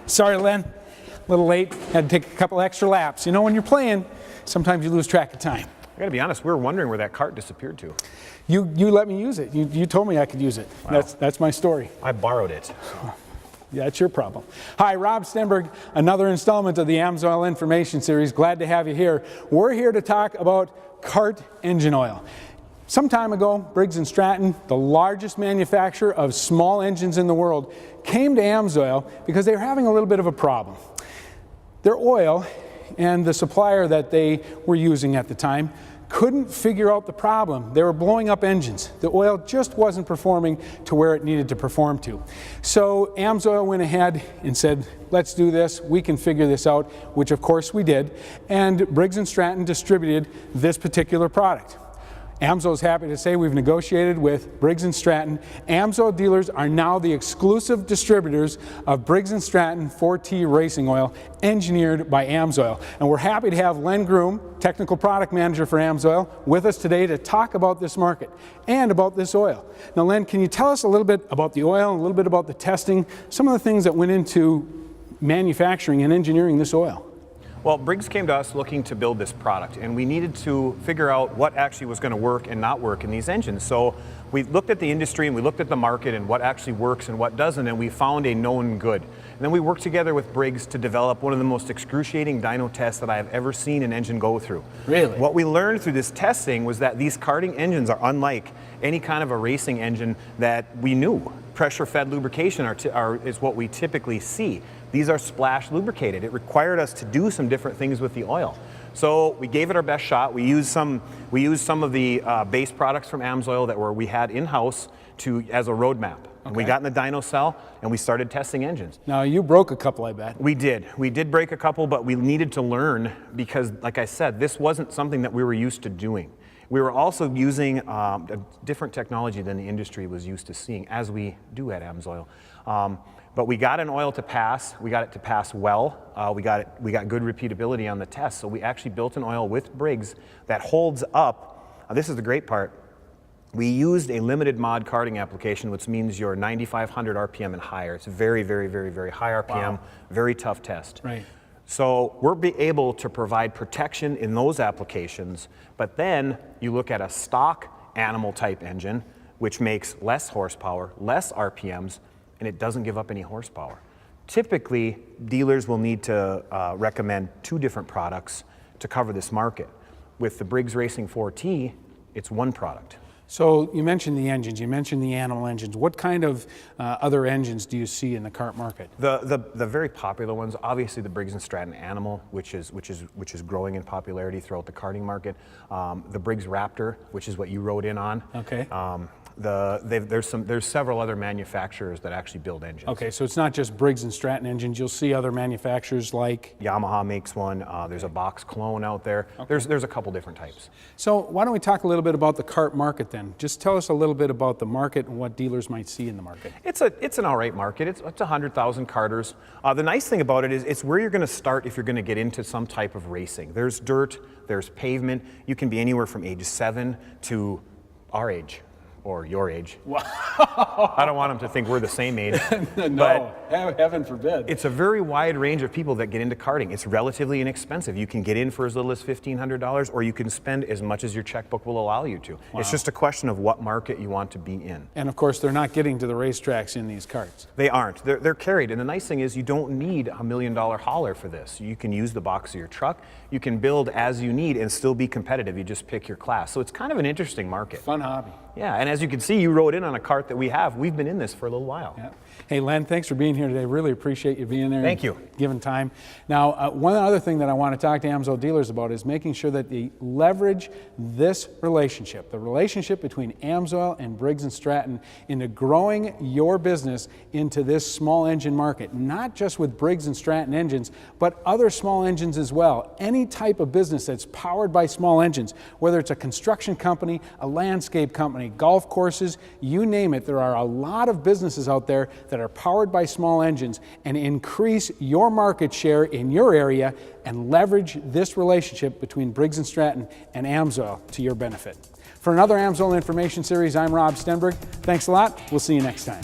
Sorry, Len. A little late. Had to take a couple extra laps. You know, when you're playing, sometimes you lose track of time. I gotta be honest, we were wondering where that cart disappeared to. You let me use it. You told me I could use it. Wow. That's my story. I borrowed it. Yeah, that's your problem. Hi, Rob Stenberg, another installment of the Amsoil Information Series. Glad to have you here. We're here to talk about cart engine oil. Some time ago, Briggs Stratton, the largest manufacturer of small engines in the world, came to Amsoil because they were having a little bit of a problem. Their oil and the supplier that they were using at the time couldn't figure out the problem. They were blowing up engines. The oil just wasn't performing to where it needed to perform to. So Amsoil went ahead and said, let's do this, we can figure this out, which of course we did, and Briggs Stratton distributed this particular product. Amsoil is happy to say we've negotiated with Briggs Stratton. Amsoil dealers are now the exclusive distributors of Briggs Stratton 4T racing oil engineered by Amsoil. And we're happy to have Len Groom, Technical Product Manager for Amsoil, with us today to talk about this market and about this oil. Now Len, can you tell us a little bit about the oil, a little bit about the testing, some of the things that went into manufacturing and engineering this oil? Well, Briggs came to us looking to build this product, and we needed to figure out what actually was going to work and not work in these engines. So we looked at the industry and we looked at the market and what actually works and what doesn't, and we found a known good. And then we worked together with Briggs to develop one of the most excruciating dyno tests that I have ever seen an engine go through. Really? What we learned through this testing was that these karting engines are unlike any kind of a racing engine that we knew. Pressure-fed lubrication is what we typically see. These are splash lubricated. It required us to do some different things with the oil. So we gave it our best shot. We used some of the base products from Amsoil that we had in-house as a roadmap. Okay. And we got in the dyno cell and we started testing engines. Now you broke a couple, I bet. We did. We did break a couple, but we needed to learn because, like I said, this wasn't something that we were used to doing. We were also using a different technology than the industry was used to seeing, as we do at Amsoil. But we got an oil to pass. We got it to pass well. We got good repeatability on the test. So we actually built an oil with Briggs that holds up. This is the great part. We used a limited mod karting application, which means you're 9,500 RPM and higher. It's very, very, very, very high RPM, wow. Very tough test. Right. So we're able to provide protection in those applications, but then you look at a stock animal type engine, which makes less horsepower, less RPMs, and it doesn't give up any horsepower. Typically, dealers will need to recommend 2 different products to cover this market. With the Briggs Racing 4T, it's 1 product. So you mentioned the engines, you mentioned the animal engines. What kind of other engines do you see in the kart market? The very popular ones, obviously the Briggs Stratton Animal, which is growing in popularity throughout the karting market. The Briggs Raptor, which is what you rode in on. Okay. There's several other manufacturers that actually build engines. Okay, so it's not just Briggs Stratton engines. You'll see other manufacturers like Yamaha makes one. There's a box clone out there. Okay. There's a couple different types. So why don't we talk a little bit about the kart market then? Just tell us a little bit about the market and what dealers might see in the market. It's an all right market. It's 100,000 karters. The nice thing about it is it's where you're going to start if you're going to get into some type of racing. There's dirt, there's pavement. You can be anywhere from age 7 to our age. Or your age. Wow. I don't want them to think we're the same age. No, heaven forbid. It's a very wide range of people that get into karting. It's relatively inexpensive. You can get in for as little as $1,500, or you can spend as much as your checkbook will allow you to. Wow. It's just a question of what market you want to be in. And of course, they're not getting to the racetracks in these karts. They aren't. They're carried. And the nice thing is you don't need a $1 million hauler for this. You can use the box of your truck. You can build as you need and still be competitive. You just pick your class. So it's kind of an interesting market. Fun hobby. Yeah, and as you can see, you rode in on a cart that we have. We've been in this for a little while. Yeah. Hey, Len, thanks for being here today. Really appreciate you being there. Thank you. Giving time. Now, one other thing that I want to talk to Amsoil dealers about is making sure that they leverage this relationship, the relationship between Amsoil and Briggs Stratton, into growing your business into this small engine market, not just with Briggs Stratton engines, but other small engines as well. Any type of business that's powered by small engines, whether it's a construction company, a landscape company, golf courses, you name it. There are a lot of businesses out there that are powered by small engines, and increase your market share in your area and leverage this relationship between Briggs Stratton and Amsoil to your benefit. For another Amsoil Information Series, I'm Rob Stenberg. Thanks a lot. We'll see you next time.